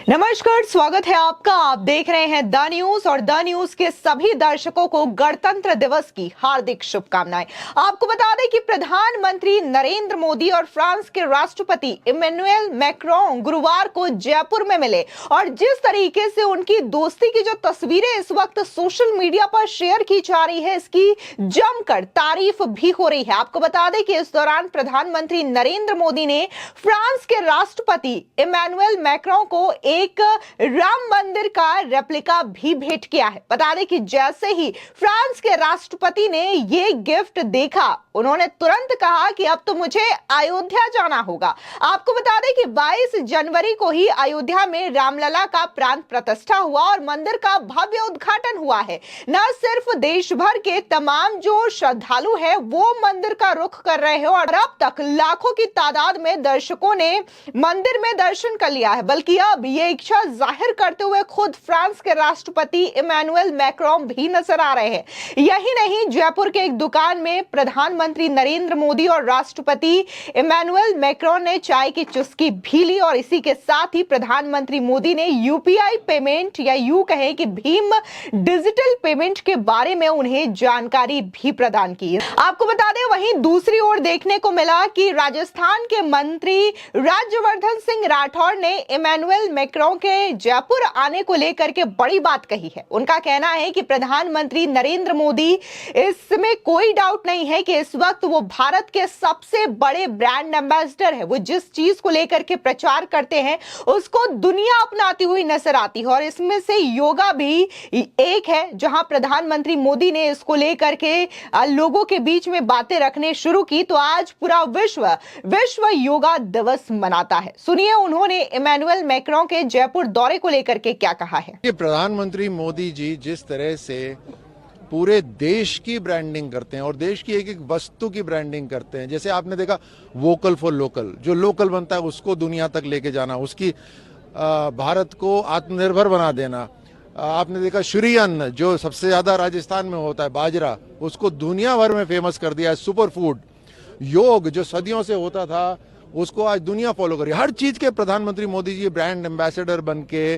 नमस्कार, स्वागत है आपका। आप देख रहे हैं द न्यूज और द न्यूज के सभी दर्शकों को गणतंत्र दिवस की हार्दिक शुभकामनाएं। आपको बता दें कि प्रधानमंत्री नरेंद्र मोदी और फ्रांस के राष्ट्रपति इमैनुएल मैक्रों गुरुवार को जयपुर में मिले और जिस तरीके से उनकी दोस्ती की जो तस्वीरें इस वक्त सोशल मीडिया पर शेयर की जा रही है, इसकी जमकर तारीफ भी हो रही है। आपको बता दें कि इस दौरान प्रधानमंत्री नरेंद्र मोदी ने फ्रांस के राष्ट्रपति इमैनुएल मैक्रों को एक राम मंदिर का रेप्लिका भी भेंट किया है। बता दें कि जैसे ही फ्रांस के राष्ट्रपति ने ये गिफ्ट देखा, उन्होंने तुरंत कहा कि अब तो मुझे अयोध्या जाना होगा। आपको बता दें कि 22 जनवरी को ही अयोध्या में रामलला का प्राण प्रतिष्ठा हुआ और मंदिर का भव्य उद्घाटन हुआ है। न सिर्फ देश भर के तमाम जो श्रद्धालु हैं वो मंदिर का रुख कर रहे हैं और अब तक लाखों की तादाद में दर्शकों ने मंदिर में दर्शन कर लिया है, बल्कि अब ये इच्छा जाहिर करते हुए खुद फ्रांस के राष्ट्रपति इमैनुएल मैक्रों भी नजर आ रहे हैं। यही नहीं, जयपुर के एक दुकान में प्रधानमंत्री नरेंद्र मोदी और राष्ट्रपति इमैनुएल मैक्रों ने चाय की चुस्की भी ली और इसी के साथ ही प्रधानमंत्री मोदी ने यूपीआई पेमेंट या यूं कहें कि भीम डिजिटल पेमेंट के बारे में उन्हें जानकारी भी प्रदान की। आपको बता दें, वहीं दूसरी ओर देखने को मिला कि राजस्थान के मंत्री राज्यवर्धन सिंह राठौर ने इमैनुएल मैक्रों के जयपुर आने को लेकर के बड़ी बात कही है। उनका कहना है कि प्रधानमंत्री नरेंद्र मोदी, इसमें कोई डाउट नहीं है कि इस वक्त वो भारत के सबसे बड़े ब्रांड एम्बेसडर है। वो जिस चीज को लेकर के प्रचार करते हैं उसको दुनिया अपनाती हुई नजर आती है और इसमें से योगा भी एक है, जहां प्रधानमंत्री मोदी ने इसको लेकर के लोगों के बीच में बातें रखने शुरू की तो आज पूरा विश्व योगा दिवस मनाता है। सुनिए उन्होंने इमैनुएल मैक्रों के जयपुर दौरे को लेकर के क्या कहा है। ये प्रधानमंत्री मोदी जी जिस तरह से पूरे देश की ब्रांडिंग करते हैं और देश की एक एक वस्तु की ब्रांडिंग करते हैं, जैसे आपने देखा वोकल फॉर लोकल, जो लोकल बनता है उसको दुनिया तक लेके जाना, उसकी भारत को आत्मनिर्भर बना देना। आपने देखा श्री अन्न, जो सबसे ज्यादा राजस्थान में होता है बाजरा, उसको दुनिया भर में फेमस कर दिया है, सुपर फूड। योग जो सदियों से होता था उसको आज दुनिया फॉलो कर रही है। हर चीज के प्रधानमंत्री मोदी जी ब्रांड एम्बेसडर बन के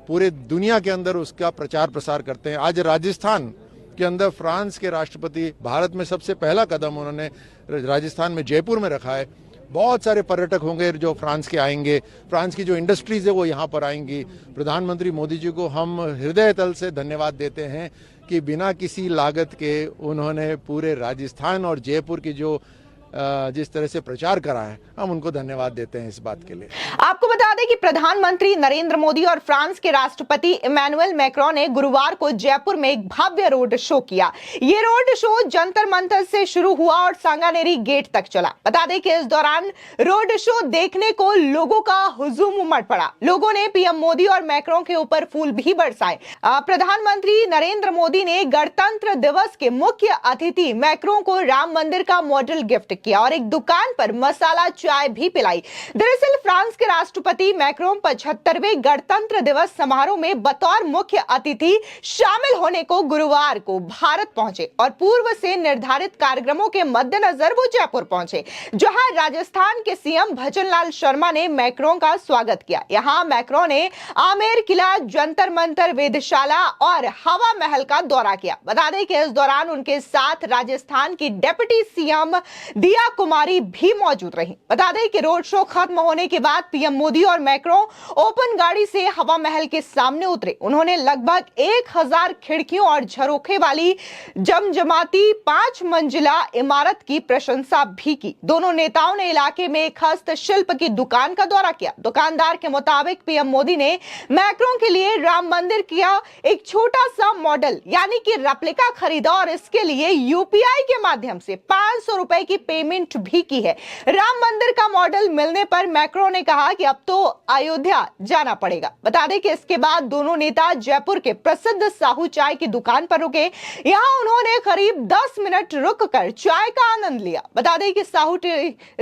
पूरे दुनिया के अंदर उसका प्रचार प्रसार करते हैं। आज राजस्थान के अंदर फ्रांस के राष्ट्रपति, भारत में सबसे पहला कदम उन्होंने राजस्थान में जयपुर में रखा है। बहुत सारे पर्यटक होंगे जो फ्रांस के आएंगे, फ्रांस की जो इंडस्ट्रीज है वो यहाँ पर आएंगी। प्रधानमंत्री मोदी जी को हम हृदय तल से धन्यवाद देते हैं कि बिना किसी लागत के उन्होंने पूरे राजस्थान और जयपुर की जो जिस तरह से प्रचार करा है, हम उनको धन्यवाद देते हैं इस बात के लिए। आपको बता दें कि प्रधानमंत्री नरेंद्र मोदी और फ्रांस के राष्ट्रपति इमैनुएल मैक्रों ने गुरुवार को जयपुर में एक भव्य रोड शो किया। ये रोड शो जंतर मंतर से शुरू हुआ और सांगानेरी गेट तक चला। बता दें कि इस दौरान रोड शो देखने को लोगों का हुजूम उमड़ पड़ा। लोगों ने पीएम मोदी और मैक्रों के ऊपर फूल भी बरसाए। प्रधानमंत्री नरेंद्र मोदी ने गणतंत्र दिवस के मुख्य अतिथि मैक्रों को राम मंदिर का मॉडल गिफ्ट किया और एक दुकान पर मसाला चाय भी पिलाई। दरअसल फ्रांस के राष्ट्रपति मैक्रों 75वें गणतंत्र दिवस समारोह में बतौर मुख्य अतिथि शामिल होने को गुरुवार को भारत पहुंचे और पूर्व से निर्धारित कार्यक्रमों के मद्देनजर वो जयपुर पहुंचे, जहां राजस्थान के सीएम भजनलाल शर्मा ने मैक्रों का स्वागत किया। यहां मैक्रों ने आमेर किला, जंतर मंतर, वेधशाला और हवा महल का दौरा किया। बता दें कि इस दौरान उनके साथ राजस्थान की डिप्टी सीएम दिया कुमारी भी मौजूद रही। बता दें कि रोड शो खत्म होने के बाद पीएम मोदी और मैक्रों ओपन गाड़ी से हवा महल के सामने उतरे। उन्होंने लगभग 1000 खिड़कियों और झरोखे वाली जमजमाती 5 मंजिला इमारत की प्रशंसा भी की। दोनों नेताओं ने इलाके में एक हस्तशिल्प की दुकान का दौरा किया। दुकानदार के मुताबिक पीएम मोदी ने मैक्रों के लिए राम मंदिर किया एक छोटा सा मॉडल यानी कि रेप्लिका खरीदा और इसके लिए यूपीआई के माध्यम से 500 रुपए की पेमेंट भी की है। राम मंदिर का मॉडल मिलने पर मैक्रों ने कहा कि अब तो अयोध्या जाना पड़ेगा। बता दें कि इसके बाद दोनों नेता जयपुर के प्रसिद्ध साहू चाय की दुकान पर रुके। यहां उन्होंने करीब 10 मिनट रुककर चाय का आनंद लिया। बता दें कि साहू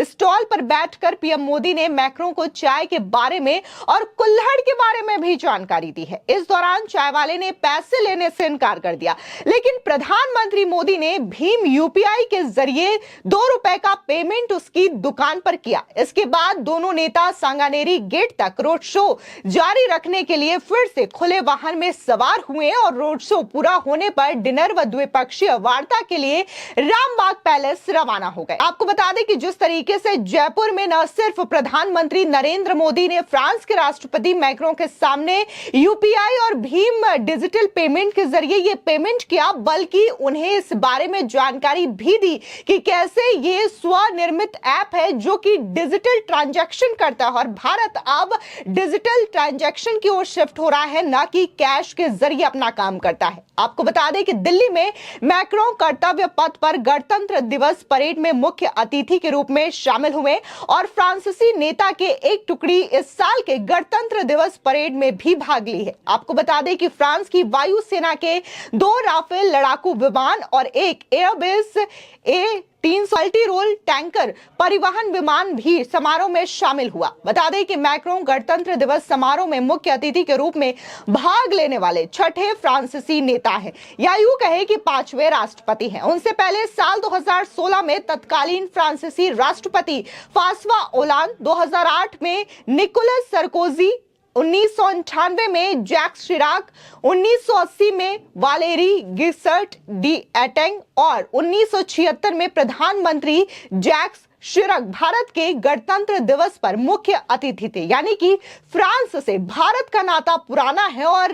स्टॉल पर बैठकर पीएम मोदी ने मैक्रों को चाय के बारे में और कुल्हड़ के बारे में भी जानकारी दी है। इस दौरान चाय वाले ने पैसे लेने से इनकार कर दिया, लेकिन प्रधानमंत्री मोदी ने भीम यूपीआई के जरिए 2 रुपए का पेमेंट उसकी दुकान पर किया। इसके बाद दोनों नेता सांगानेरी गेट तक रोड शो जारी रखने के लिए फिर से खुले वाहन में सवार हुए और रोड शो पूरा होने पर डिनर व द्विपक्षीय वार्ता के लिए रामबाग पैलेस रवाना हो गए। आपको बता दें कि जिस तरीके से जयपुर में न सिर्फ प्रधानमंत्री नरेंद्र मोदी ने फ्रांस के राष्ट्रपति मैक्रों के सामने यूपीआई और भीम डिजिटल पेमेंट के जरिए ये पेमेंट किया, बल्कि उन्हें इस बारे में जानकारी भी दी कि कैसे ये स्वनिर्मित ऐप है जो कि डिजिटल ट्रांजैक्शन करता है और भारत अब डिजिटल ट्रांजैक्शन की ओर शिफ्ट हो रहा है, ना कि कैश के जरिए अपना काम करता है। आपको बता दें कि दिल्ली में मैक्रों कर्तव्य पथ पर गणतंत्र दिवस परेड में मुख्य अतिथि के रूप में शामिल हुए और फ्रांसीसी नेता के एक टुकड़ी इस साल के गणतंत्र दिवस परेड में भी भाग ली है। आपको बता दें कि फ्रांस की वायुसेना के 2 राफेल लड़ाकू विमान और एक airbase A300 multi role tanker परिवहन विमान भी समारोह में शामिल हुआ। बता दें कि मैक्रों गणतंत्र दिवस समारोह में मुख्य अतिथि के रूप में भाग लेने वाले 6ठे फ्रांसीसी नेता हैं, या यूं कहे कि 5वें राष्ट्रपति हैं। उनसे पहले साल 2016 में तत्कालीन फ्रांसीसी राष्ट्रपति फ्रांसवा ओलांद, 2008 में निकोलस सरकोजी, 1998 में जैक्स शिराक, 1980 में वालेरी गिसर्ट डी एटेंग और 1976 में प्रधानमंत्री जैक्स शिराक भारत के गणतंत्र दिवस पर मुख्य अतिथि थे। यानी कि फ्रांस से भारत का नाता पुराना है और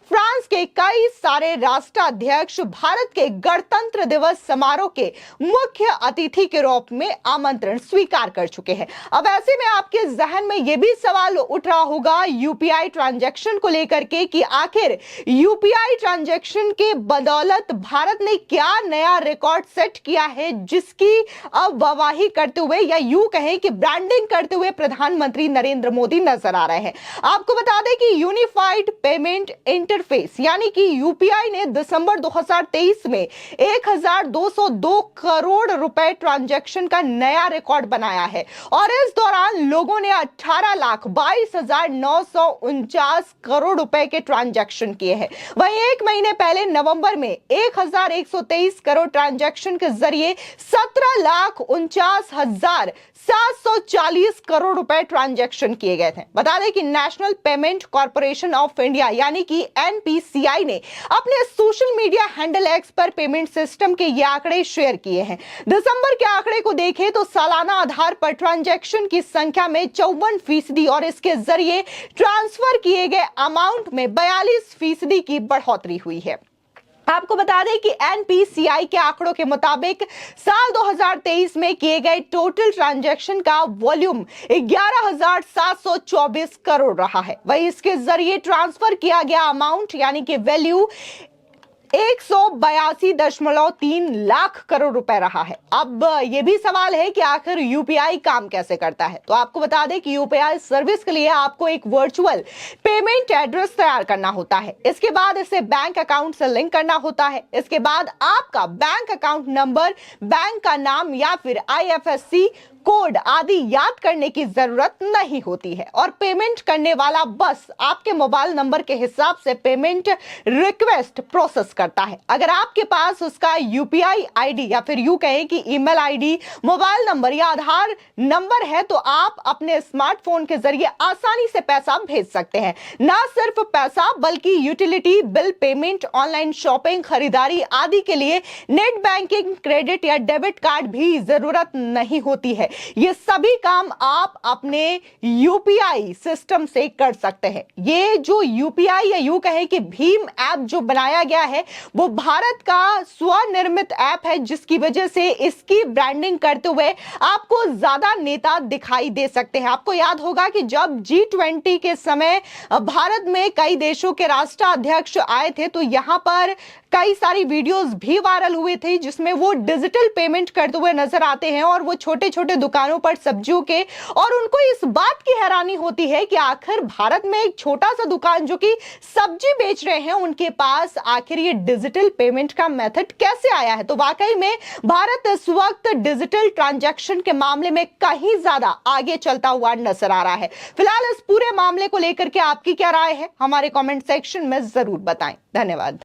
फ्रांस के कई सारे राष्ट्राध्यक्ष भारत के गणतंत्र दिवस समारोह के मुख्य अतिथि के रूप में आमंत्रण स्वीकार कर चुके हैं। अब ऐसे में आपके जहन में यह भी सवाल उठ रहा होगा यूपीआई ट्रांजैक्शन को लेकर के कि आखिर यूपीआई ट्रांजैक्शन के बदौलत भारत ने क्या नया रिकॉर्ड सेट किया है, जिसकी अब गवाही करते हुए या यूं कहें कि ब्रांडिंग करते हुए प्रधानमंत्री नरेंद्र मोदी नजर आ रहे हैं। आपको बता दें कि यूनिफाइड पेमेंट इंटरफेस यानी कि यूपीआई ने दिसंबर 2023 में 1202 करोड़ रुपए ट्रांजैक्शन का नया रिकॉर्ड बनाया है और इस दौरान लोगों ने 18,22,949 करोड़ रुपए के ट्रांजैक्शन किए हैं। वहीं एक महीने पहले नवंबर में 1,123 करोड़ ट्रांजैक्शन के जरिए 17,49,740 करोड़ रुपए ट्रांजैक्शन किए गए थे। बता दें कि national payment corporation of India यानी कि एनपीसीआई ने अपने सोशल मीडिया हैंडल एक्स पर पेमेंट सिस्टम के ये आंकड़े शेयर किए हैं। दिसंबर के आंकड़े को देखें तो सालाना आधार पर ट्रांजैक्शन की संख्या में 54% और इसके जरिए ट्रांसफर किए गए अमाउंट में 42% की बढ़ोतरी हुई है। आपको बता दें कि एनपीसीआई के आंकड़ों के मुताबिक साल 2023 में किए गए टोटल ट्रांजैक्शन का वॉल्यूम 11,724 करोड़ रहा है। वहीं इसके जरिए ट्रांसफर किया गया अमाउंट यानी कि वैल्यू 182.3 लाख करोड़ रुपए रहा है। अब यह भी सवाल है कि आखिर यूपीआई काम कैसे करता है। तो आपको बता दें कि यूपीआई सर्विस के लिए आपको एक वर्चुअल पेमेंट एड्रेस तैयार करना होता है। इसके बाद इसे बैंक अकाउंट से लिंक करना होता है। इसके बाद आपका बैंक अकाउंट नंबर, बैंक का नाम या फिर आईएफएससी कोड आदि याद करने की जरूरत नहीं होती है और पेमेंट करने वाला बस आपके मोबाइल नंबर के हिसाब से पेमेंट रिक्वेस्ट प्रोसेस करता है। अगर आपके पास उसका यूपीआई आईडी या फिर यूं कहें कि ईमेल आईडी, मोबाइल नंबर या आधार नंबर है तो आप अपने स्मार्टफोन के जरिए आसानी से पैसा भेज सकते हैं। ना सिर्फ पैसा बल्कि utility bill payment, online shopping, खरीदारी आदि के लिए नेट बैंकिंग, क्रेडिट या डेबिट कार्ड भी जरूरत नहीं होती है। ये सभी काम आप अपने यूपीआई सिस्टम से कर सकते हैं। ये जो यूपीआई या यूं कहें कि भीम ऐप जो बनाया गया है वो भारत का स्वनिर्मित ऐप है, जिसकी वजह से इसकी ब्रांडिंग करते हुए आपको ज्यादा नेता दिखाई दे सकते हैं। आपको याद होगा कि जब G20 के समय भारत में कई देशों के राष्ट्राध्यक्ष आए थे तो यहां पर कई सारी वीडियोस भी वायरल हुए थे जिसमें वो डिजिटल पेमेंट करते हुए नजर आते हैं और वो छोटे छोटे दुकानों पर सब्जियों के, और उनको इस बात की हैरानी होती है कि आखिर भारत में एक छोटा सा दुकान जो कि सब्जी बेच रहे हैं, उनके पास आखिर ये डिजिटल पेमेंट का मेथड कैसे आया है। तो वाकई में भारत इस वक्त डिजिटल ट्रांजैक्शन के मामले में कहीं ज्यादा आगे चलता हुआ नजर आ रहा है। फिलहाल इस पूरे मामले को लेकर के आपकी क्या राय है, हमारे कमेंट सेक्शन में जरूर बताएं। धन्यवाद।